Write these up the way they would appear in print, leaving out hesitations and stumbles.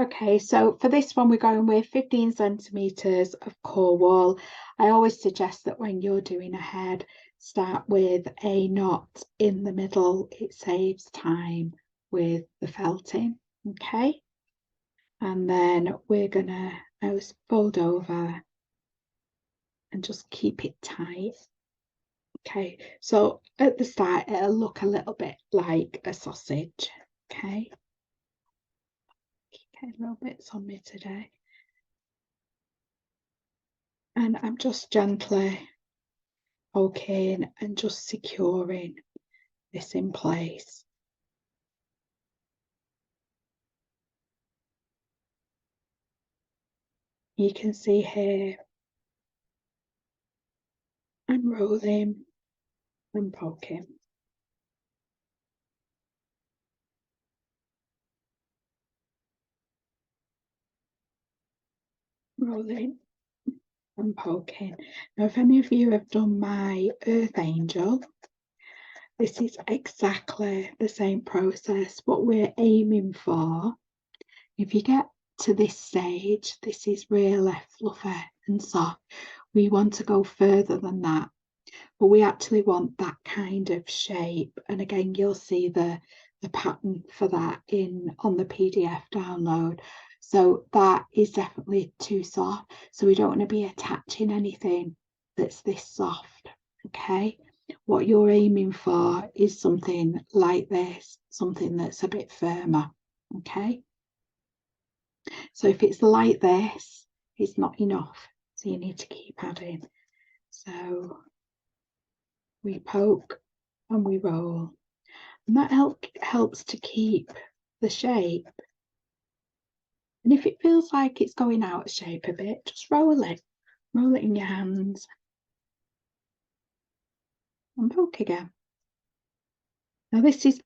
Okay, so for this one, we're going with 15 centimeters of core wool. I always suggest that when you're doing a head, start with a knot in the middle. It saves time with the felting. Okay, and then we're gonna fold over and just keep it tight. Okay, so at the start, it'll look a little bit like a sausage. Okay, getting little bits on me today. And I'm just gently poking and just securing this in place. You can see here I'm rolling and poking. Rolling and poking. Now, if any of you have done my Earth Angel, this is exactly the same process. What we're aiming for, if you get to this stage, this is really fluffy and soft. We want to go further than that, but we actually want that kind of shape. And again, you'll see the pattern for that on the PDF download. So that is definitely too soft. So we don't want to be attaching anything that's this soft. Okay. What you're aiming for is something like this, something that's a bit firmer. Okay. So if it's like this, it's not enough. So you need to keep adding. So we poke and we roll. And that helps to keep the shape. And if it feels like it's going out of shape a bit, just roll it. Roll it in your hands. And poke again. Now this is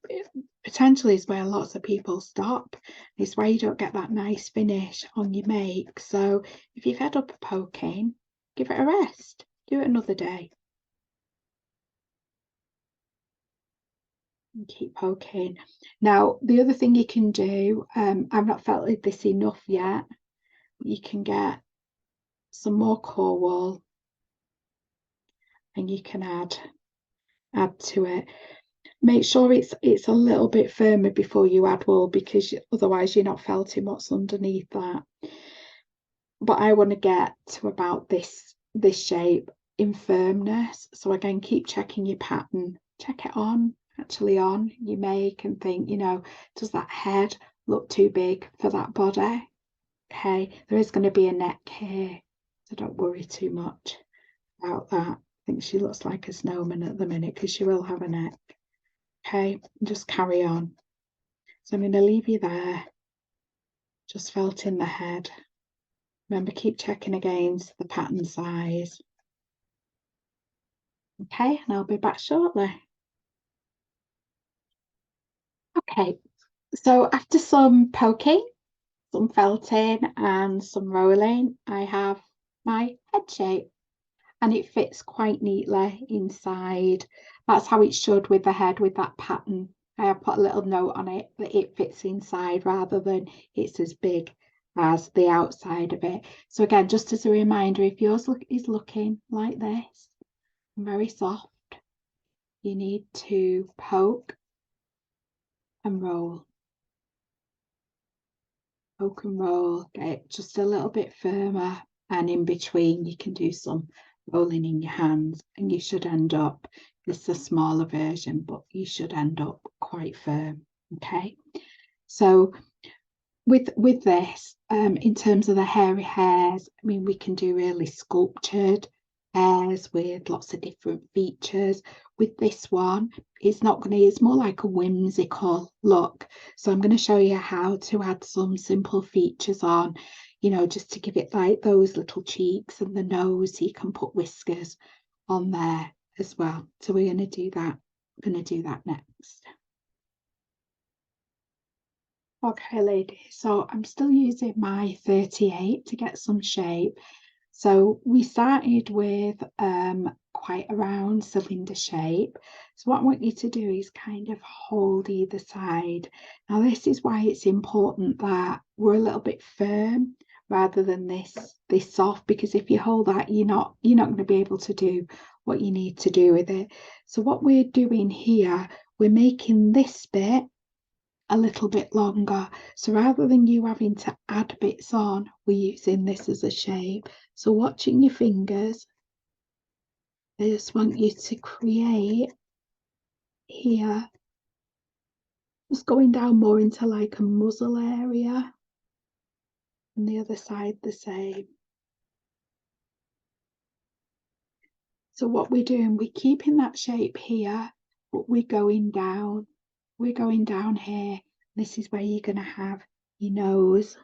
potentially is where lots of people stop. It's why you don't get that nice finish on your make. So if you've had up poking, give it a rest. Do it another day. And keep poking. Now the other thing you can do, I've not felted this enough yet. You can get some more core wool and you can add to it. Make sure it's a little bit firmer before you add wool, because otherwise you're not felting what's underneath that. But I want to get to about this shape in firmness. So again, keep checking your pattern. Check it on you make and think, does that head look too big for that body? Okay, there is going to be a neck here, so don't worry too much about that. I think she looks like a snowman at the minute because she will have a neck. Okay, just carry on. So I'm going to leave you there, just felting the head. Remember, keep checking against the pattern size. Okay, and I'll be back shortly. Okay, so after some poking, some felting and some rolling, I have my head shape. And it fits quite neatly inside. That's how it should with the head, with that pattern. I have put a little note on it that it fits inside rather than it's as big as the outside of it. So again, just as a reminder, if yours is looking like this, very soft, you need to poke and roll. Poke and roll, get it just a little bit firmer, and in between you can do some rolling in your hands, and you should end up, this is a smaller version, but you should end up quite firm. Okay, so with this, in terms of the hairy hairs, I mean, we can do really sculptured hairs with lots of different features. With this one, it's more like a whimsical look. So I'm going to show you how to add some simple features on, just to give it like those little cheeks and the nose. You can put whiskers on there as well. So we're going to do that. I'm going to do that next. Okay, ladies, so I'm still using my 38 to get some shape. So we started with quite a round cylinder shape. So what I want you to do is kind of hold either side. Now this is why it's important that we're a little bit firm rather than this soft, because if you hold that, you're not going to be able to do what you need to do with it. So what we're doing here, we're making this bit a little bit longer. So rather than you having to add bits on, we're using this as a shape. So watching your fingers, I just want you to create here, just going down more into like a muzzle area, and the other side the same. So what we're doing, we're keeping that shape here, but we're going down. We're going down here. This is where you're going to have your nose,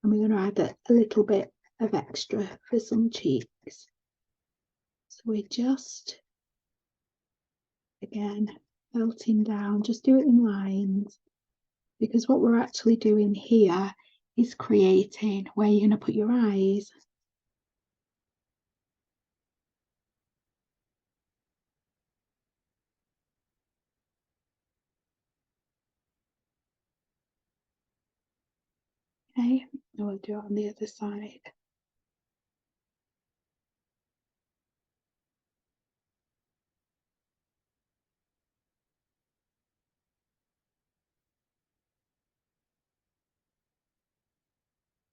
and we're going to add a little bit of extra for some cheeks. So we're just, again, belting down, just do it in lines, because what we're actually doing here is creating where you're going to put your eyes. Okay, and we'll do it on the other side.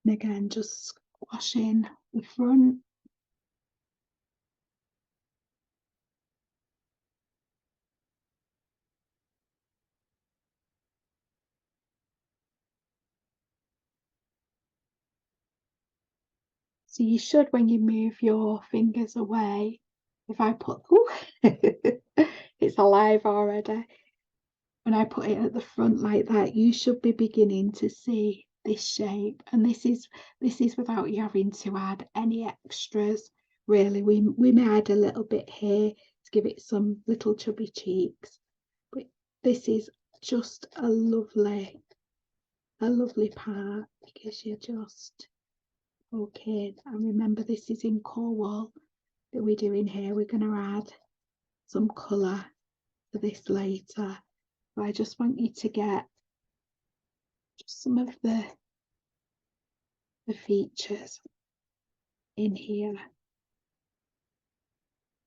And again, just squashing the front. So you should, when you move your fingers away, if I put, ooh, it's alive already. When I put it at the front like that, you should be beginning to see this shape. And this is without you having to add any extras. Really, we may add a little bit here to give it some little chubby cheeks. But this is just a lovely part, because you're just okay. And remember, this is in Cornwall that we're doing here. We're going to add some colour for this later. But I just want you to get just some of the features in here,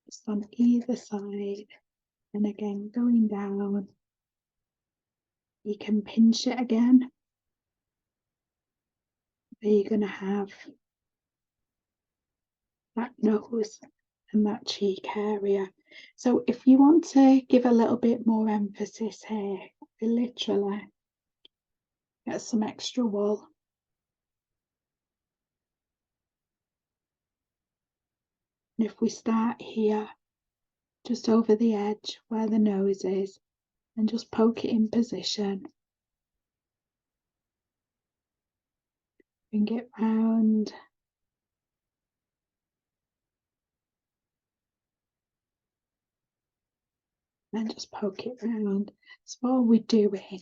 just on either side. And again, going down, you can pinch it again. There you're going to have that nose and that cheek area. So if you want to give a little bit more emphasis here, we literally get some extra wool. And if we start here, just over the edge where the nose is, and just poke it in position, bring it round, and just poke it round. So all we're doing,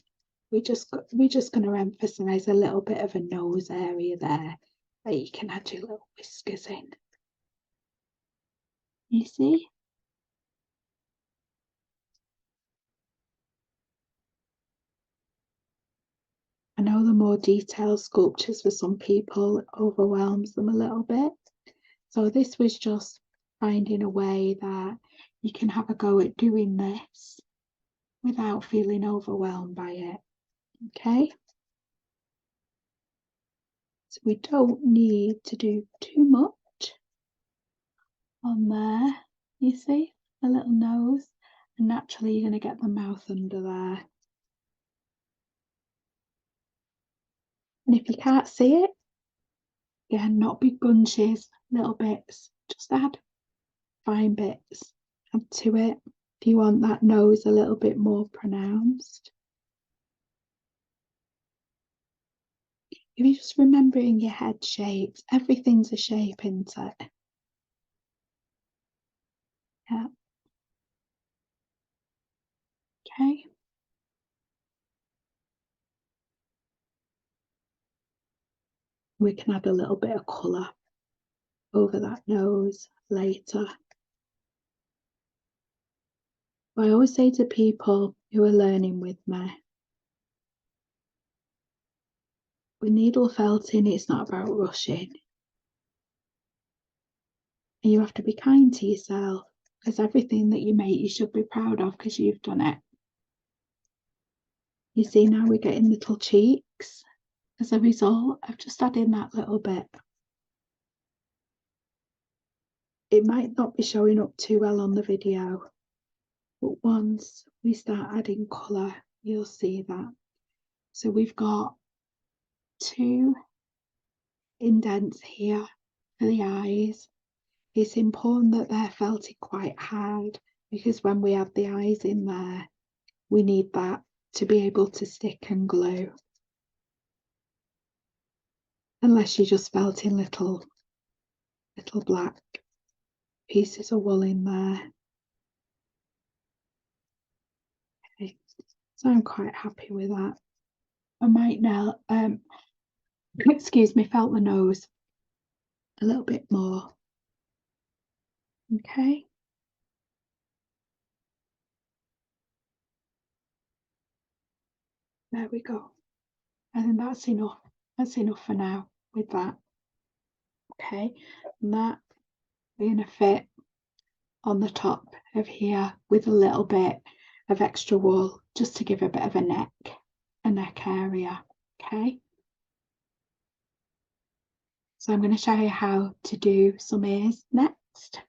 we're just going to emphasize a little bit of a nose area there, where you can add your little whiskers in. You see? I know the more detailed sculptures for some people overwhelms them a little bit. So this was just finding a way that you can have a go at doing this without feeling overwhelmed by it. Okay? So we don't need to do too much on there. You see? A little nose. And naturally you're going to get the mouth under there. And if you can't see it, again, not big bunches, little bits. Just add fine bits. Add to it if you want that nose a little bit more pronounced. If you just remembering your head shapes, everything's a shape, isn't it? Yeah. Okay. We can add a little bit of colour over that nose later. But I always say to people who are learning with me, with needle felting, it's not about rushing. And you have to be kind to yourself, because everything that you make, you should be proud of because you've done it. You see, now we're getting little cheeks as a result of just adding that little bit. It might not be showing up too well on the video, but once we start adding colour, you'll see that. So we've got 2 indents here for the eyes. It's important that they're felted quite hard, because when we add the eyes in there, we need that to be able to stick and glue. Unless you're just felting little black pieces of wool in there. Okay, so I'm quite happy with that. I might now, excuse me, felt the nose a little bit more. Okay. There we go. I think that's enough. That's enough for now with that. Okay, and that we're going to fit on the top of here with a little bit of extra wool, just to give a bit of a neck area. Okay, so I'm going to show you how to do some ears next.